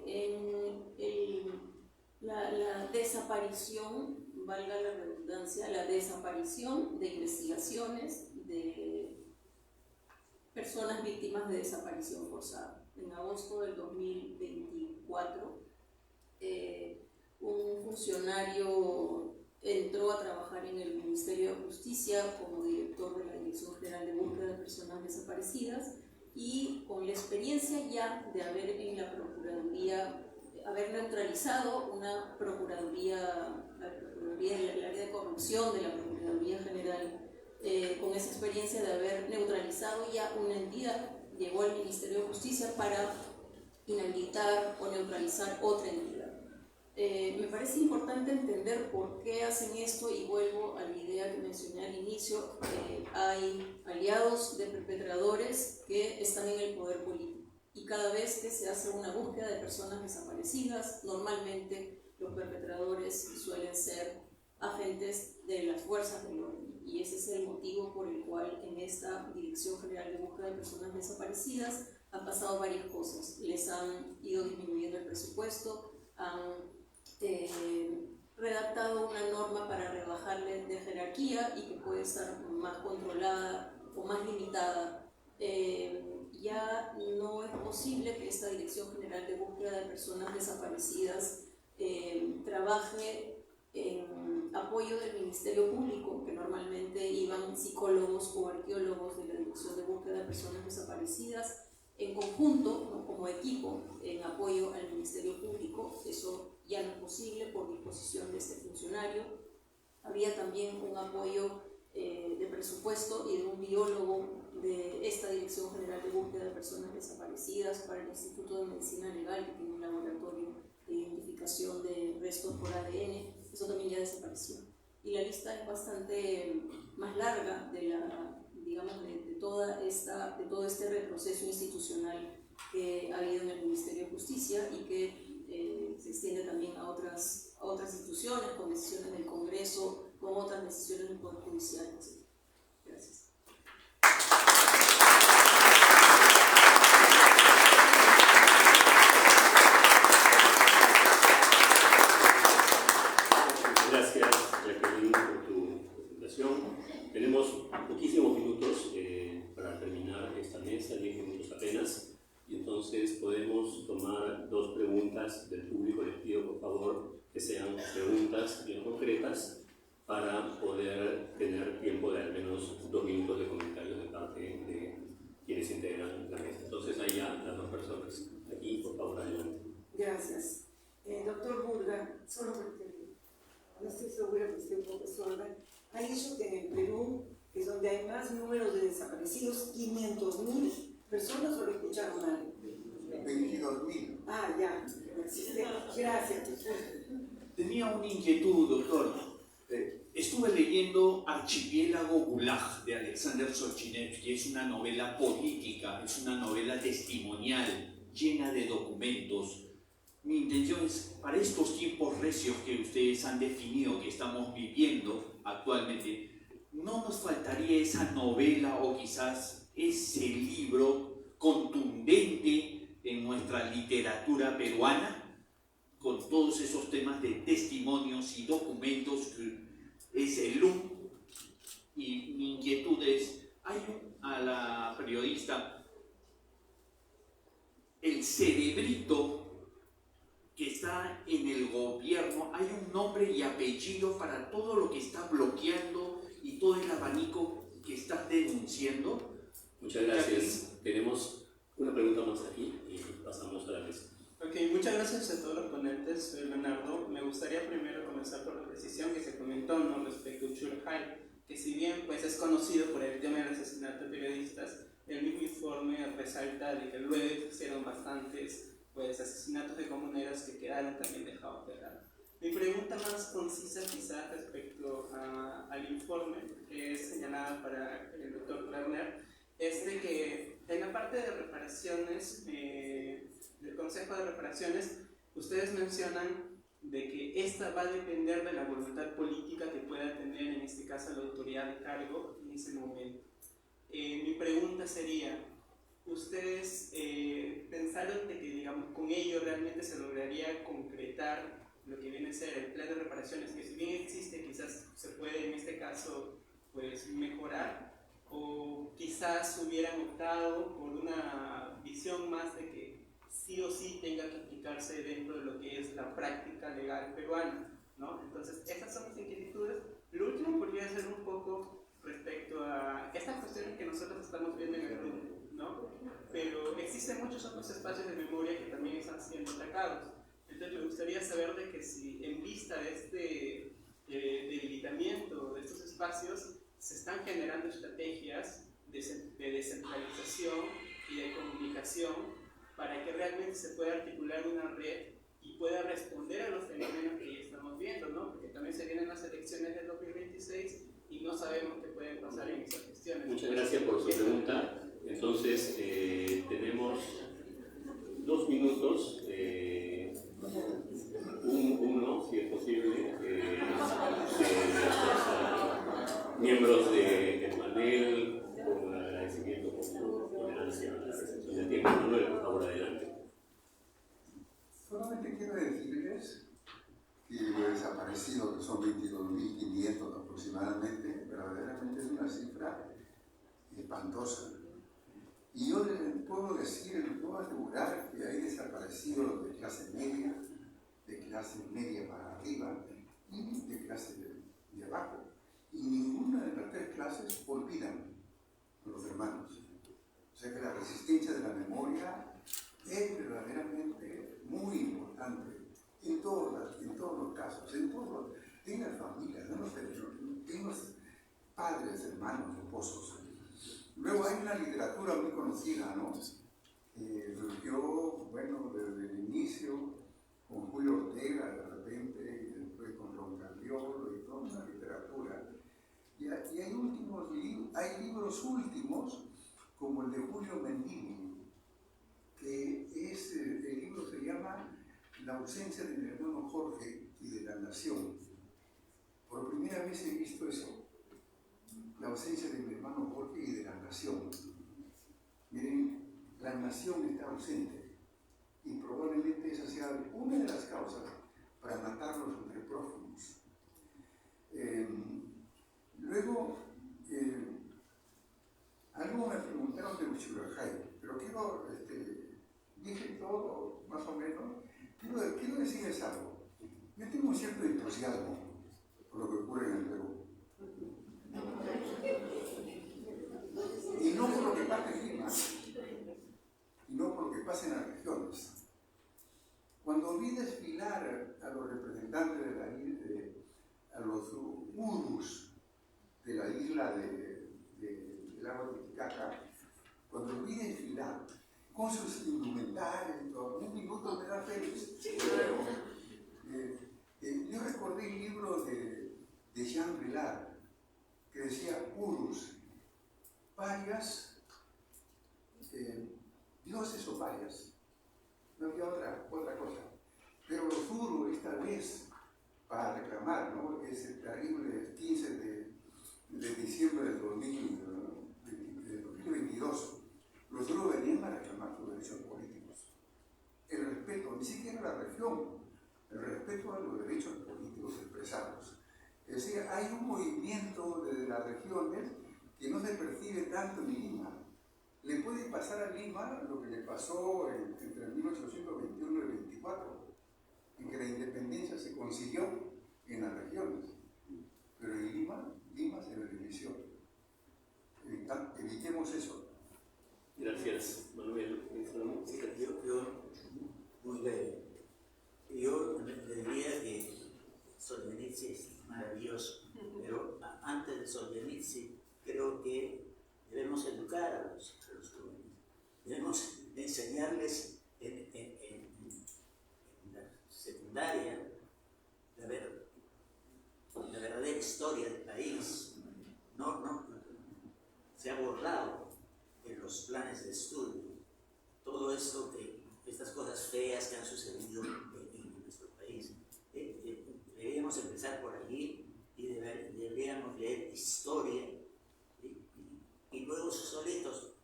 en la desaparición, valga la redundancia, la desaparición de investigaciones de personas víctimas de desaparición forzada. En agosto del 2024, un funcionario entró a trabajar en el Ministerio de Justicia como director de la Dirección General de Búsqueda de Personas Desaparecidas, y con la experiencia ya de haber en la Procuraduría, haber neutralizado una Procuraduría, el área de corrupción de la Procuraduría General, con esa experiencia de haber neutralizado ya una entidad, llegó al Ministerio de Justicia para inhabilitar o neutralizar otra entidad. Me parece importante entender por qué hacen esto, y vuelvo a la idea que mencioné al inicio. Hay aliados de perpetradores que están en el poder político, y cada vez que se hace una búsqueda de personas desaparecidas, normalmente los perpetradores suelen ser agentes de las fuerzas del orden, y ese es el motivo por el cual en esta Dirección General de Búsqueda de Personas Desaparecidas han pasado varias cosas. Les han ido disminuyendo el presupuesto, han redactado una norma para rebajarle de jerarquía y que puede estar más controlada o más limitada. Ya no es posible que esta Dirección General de Búsqueda de Personas Desaparecidas trabaje en apoyo del Ministerio Público, que normalmente iban psicólogos o arqueólogos de la Dirección de Búsqueda de Personas Desaparecidas en conjunto, ¿no?, como equipo, en apoyo al Ministerio Público. Eso ya no es posible por disposición de este funcionario. Había también un apoyo de presupuesto y de un biólogo de esta Dirección General de Búsqueda de Personas Desaparecidas para el Instituto de Medicina Legal, que tiene un laboratorio de identificación de restos por ADN. Eso también ya desapareció. Y la lista es bastante más larga de todo este retroceso institucional que ha habido en el Ministerio de Justicia, y que se extiende también a otras instituciones, con decisiones del Congreso, con otras decisiones del Poder Judicial, etc. Gracias. Gracias, Jacqueline, por tu presentación. Tenemos poquísimos minutos para terminar esta mesa, 10 minutos apenas, y entonces podemos tomar 2 preguntas del público. Les pido, por favor, que sean preguntas bien concretas para poder tener tiempo de al menos 2 minutos de comentarios de parte de quienes integran la mesa. Entonces, ahí ya las 2 personas. Aquí, por favor, adelante. Gracias. Doctor Burga, solo porque no estoy segura que esté un poco sorda, ha dicho que en el Perú, que es donde hay más números de desaparecidos, 500.000 personas, o lo escucharon mal. 22.000. Ah, ya. Gracias. Tenía una inquietud, doctor. Estuve leyendo Archipiélago Gulag de Alexander Solzhenitsyn. Es una novela política, es una novela testimonial, llena de documentos. Mi intención es, para estos tiempos recios que ustedes han definido, que estamos viviendo actualmente, no nos faltaría esa novela o quizás ese libro contundente en nuestra literatura peruana, con todos esos temas de testimonios y documentos que es el LUM. Y mi inquietud es, a la periodista, el cerebrito que está en el gobierno, hay un nombre y apellido para todo lo que está bloqueando y todo el abanico que está denunciando. Muchas gracias. Tenemos una pregunta más aquí y pasamos a la mesa. Ok, muchas gracias a todos los ponentes. Soy Leonardo. Me gustaría primero comenzar por la precisión que se comentó, ¿no?, respecto a Churjay, que si bien pues, es conocido por el tema del asesinato de periodistas, el mismo informe resalta de que luego existieron bastantes pues, asesinatos de comuneros que quedaron también dejados de lado. Mi pregunta más concisa quizás respecto al informe que es señalada para el doctor Lerner es de que en la parte de reparaciones, del Consejo de Reparaciones, ustedes mencionan de que esta va a depender de la voluntad política que pueda tener en este caso la autoridad de cargo en ese momento. Mi pregunta sería, ¿ustedes pensaron de que digamos, con ello realmente se lograría concretar lo que viene a ser el plan de reparaciones, que si bien existe quizás se puede en este caso pues, mejorar, o quizás hubieran optado por una visión más de que sí o sí tenga que aplicarse dentro de lo que es la práctica legal peruana, ¿no? Entonces, esas son las inquietudes. Lo último podría ser un poco respecto a estas cuestiones que nosotros estamos viendo en el Perú, ¿no? Pero existen muchos otros espacios de memoria que también están siendo atacados. Entonces, me gustaría saber de que si en vista de este debilitamiento de estos espacios, se están generando estrategias de descentralización y de comunicación para que realmente se pueda articular una red y pueda responder a los fenómenos que ya estamos viendo, ¿no? Porque también se vienen las elecciones del 2026 y no sabemos qué pueden pasar en esas cuestiones. Muchas gracias por su pregunta. Entonces, tenemos 2 minutos, uno, si es posible, miembros del panel, con un agradecimiento por su tolerancia a la recepción del tiempo. Manuel, por favor, adelante. Solamente quiero decirles que lo desaparecido, que son 22.500 aproximadamente, verdaderamente es una cifra espantosa. Y yo les puedo decir, les puedo asegurar que hay desaparecidos de clase media para arriba y de clase de abajo. Y ninguna de las 3 clases olvidan a los hermanos. O sea que la resistencia de la memoria es verdaderamente muy importante en todos los casos, en las familias, en los padres, hermanos, esposos. Luego hay una literatura muy conocida, ¿no? Surgió, bueno, desde el inicio con Julio Ortega, de repente, y después con Roncalliolo y toda una literatura. Y hay libros últimos, como el de Julio Mendini, que el libro se llama La ausencia de mi hermano Jorge y de la nación. Por primera vez he visto eso, la ausencia de mi hermano Jorge y de la nación. Miren, la nación está ausente y probablemente esa sea una de las causas para matarlos entre prófugos. Luego, algo me preguntaron de Uchurajay, pero dije todo más o menos. Quiero decirles algo. Yo tengo un cierto entusiasmo por lo que ocurre en el Perú. Y no por lo que pasa en Lima, y no por lo que pasa en las regiones. Cuando vi desfilar a los representantes de la isla, a los urus de la isla del lago Titicaca, cuando los vi desfilar con sus indumentarios y todo, un minuto me da feliz. Yo recordé el libro de Jean Vilar, que decía urus, payas, dioses o payas, no había otra cosa. Pero los urus esta vez, para reclamar, ¿no? Ese terrible 15 de diciembre del 2022, los urus venían a reclamar sus derechos políticos. El respeto, ni siquiera a la región, el respeto a los derechos políticos expresados. Es decir, hay un movimiento desde las regiones que no se percibe tanto en Lima. Le puede pasar a Lima lo que le pasó entre 1821 y 24, en que la independencia se consiguió en las regiones. Pero en Lima se benefició. Evitemos eso. Gracias, Manuel. Yo muy breve. Yo le diría que Solzhenitsyn es maravilloso, pero antes de Solzhenitsyn creo que debemos educar a los jóvenes. Debemos enseñarles en la secundaria la verdadera historia del país. No se ha borrado en los planes de estudio todo esto, estas cosas feas que han sucedido en nuestro país. Deberíamos empezar por allí y deberíamos leer historia y luego solitos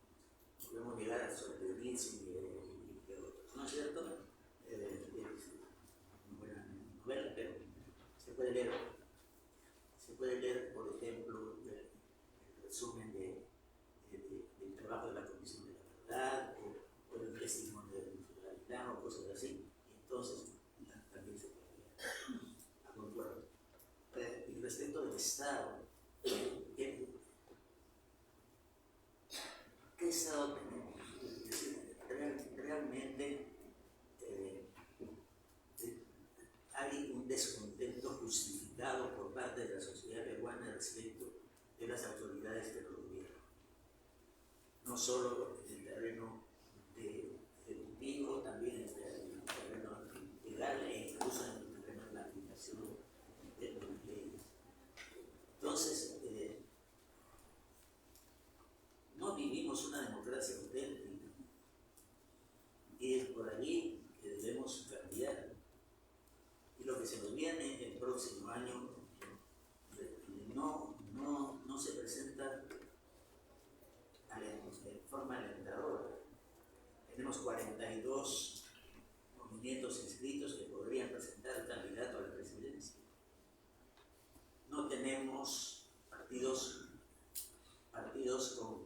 podemos llegar a Solzhenitsyn y otros, ¿no es cierto? Es una buena novela, pero se puede leer, por ejemplo, el resumen del trabajo de la Comisión de la Verdad o el testimonio del Gavilán o cosas así, y entonces también se puede leer. Concuerdo. Y respecto del Estado, ¿qué Estado tenemos? Realmente hay un descontento justificado por parte de la sociedad peruana respecto de las autoridades que lo gobiernan. No solo en el terreno ejecutivo, también en el terreno legal e incluso en el terreno de la aplicación de las leyes. Entonces, no vivimos una democracia auténtica y es por allí que debemos cambiar. Y lo que se nos viene el próximo año no se presenta de forma alentadora. Tenemos 42 movimientos inscritos que podrían presentar el candidato a la presidencia. No tenemos partidos con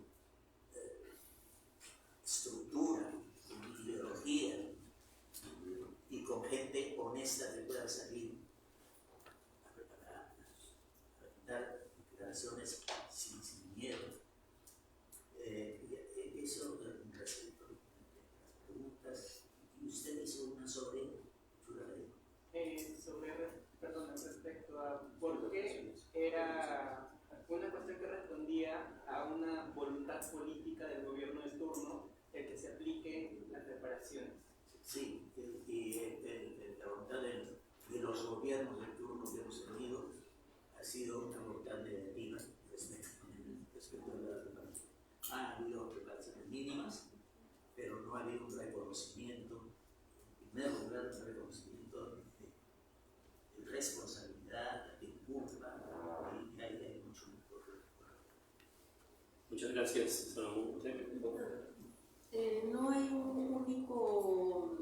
estructura, con ideología y con gente honesta que pueda salir a dar declaraciones sin miedo. Eso respecto a las preguntas. Y usted hizo una sobre Churaley. Respecto a por qué era una cuestión que respondía a una voluntad política del gobierno de turno el que se apliquen las reparaciones. Sí, y la voluntad de los gobiernos de turno que hemos tenido ha sido una voluntad negativa respecto a la reparación. Ha habido reparaciones mínimas, pero no ha habido un reconocimiento, en primer lugar, un reconocimiento de responsabilidad, de culpa, y hay mucho por recuperar. Muchas gracias, Salomón. No hay un único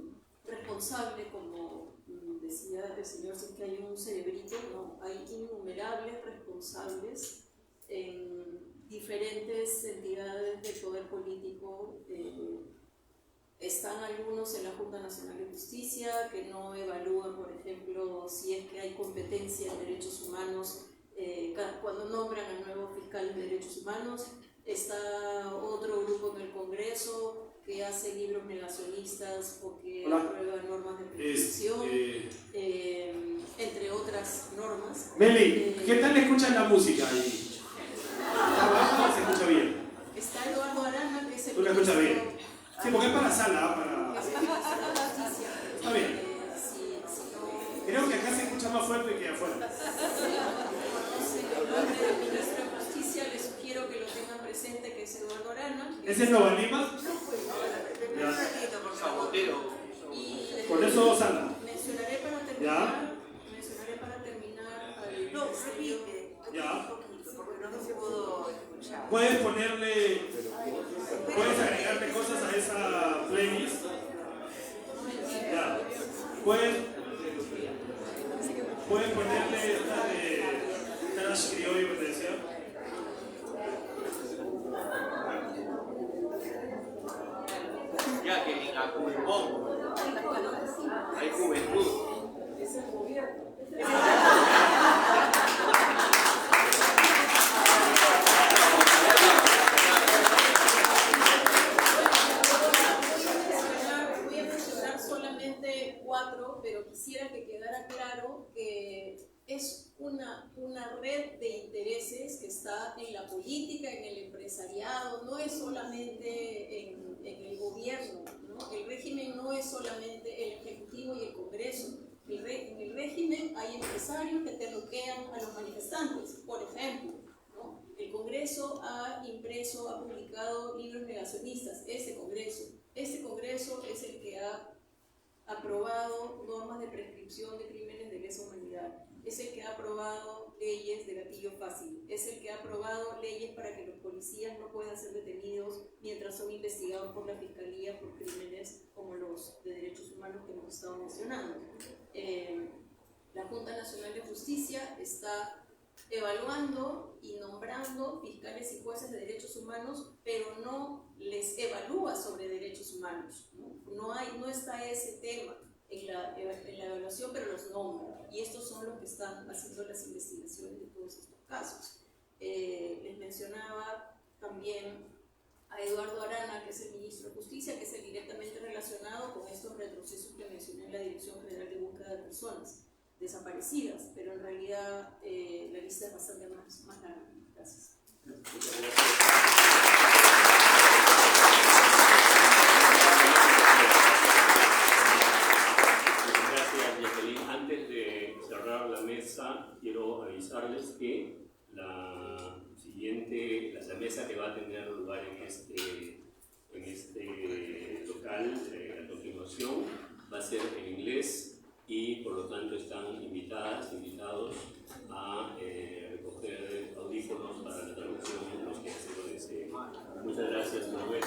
responsable, como decía el señor, si es que hay un cerebrito, no, hay innumerables responsables en diferentes entidades del poder político. Están algunos en la Junta Nacional de Justicia que no evalúan, por ejemplo, si es que hay competencia en derechos humanos cuando nombran al nuevo fiscal de derechos humanos. Está otro grupo en el Congreso que hace libros negacionistas o que aprueba normas de prescripción, entre otras normas. Meli, ¿qué tal escuchan la música ahí? Se escucha bien. Está Eduardo Arana, que es el ¿Tú la escuchas bien? ministro. Sí, porque es para sala, Está bien. Creo que acá se escucha más fuerte que afuera. No sé ¿Ese es Nueva Lima? Ya. Con eso salga. Mencionaré para terminar. Mencionaré para terminar al No, repite. Ya. Porque no se pudo escuchar. Puedes agregarle cosas a esa playlist. Ya. Puedes ponerle esta de Trash Criollo que te decía. Jacqueline, a pulmón. Hay juventud. Voy a mencionar solamente 4, pero quisiera que quedara claro que es una red de intereses que está en la política, en el empresariado, no es solamente en el gobierno, ¿no? El régimen no es solamente el Ejecutivo y el Congreso. En el régimen hay empresarios que terroquean a los manifestantes, por ejemplo, ¿no? El Congreso ha publicado libros negacionistas, este Congreso es el que ha aprobado normas de prescripción de crímenes de lesa humanidad, es el que ha aprobado leyes de gatillo fácil, es el que ha aprobado leyes para que los policías no puedan ser detenidos mientras son investigados por la Fiscalía por crímenes como los de derechos humanos que hemos estado mencionando. La Junta Nacional de Justicia está evaluando y nombrando fiscales y jueces de derechos humanos, pero no les evalúa sobre derechos humanos, no está ese tema en la evaluación, pero los nombra, y estos son los que están haciendo las investigaciones de todos estos casos. Les mencionaba también a Eduardo Arana, que es el ministro de Justicia, que es el directamente relacionado con estos retrocesos que mencioné en la Dirección General de Búsqueda de Personas desaparecidas, pero en realidad la lista es bastante más larga. Gracias. Gracias, Jacqueline. Antes de cerrar la mesa, quiero avisarles que la mesa que va a tener lugar en este local a continuación va a ser en inglés, y por lo tanto están invitados a recoger audífonos para la traducción, los que así lo deseen. Muchas gracias, Manuel.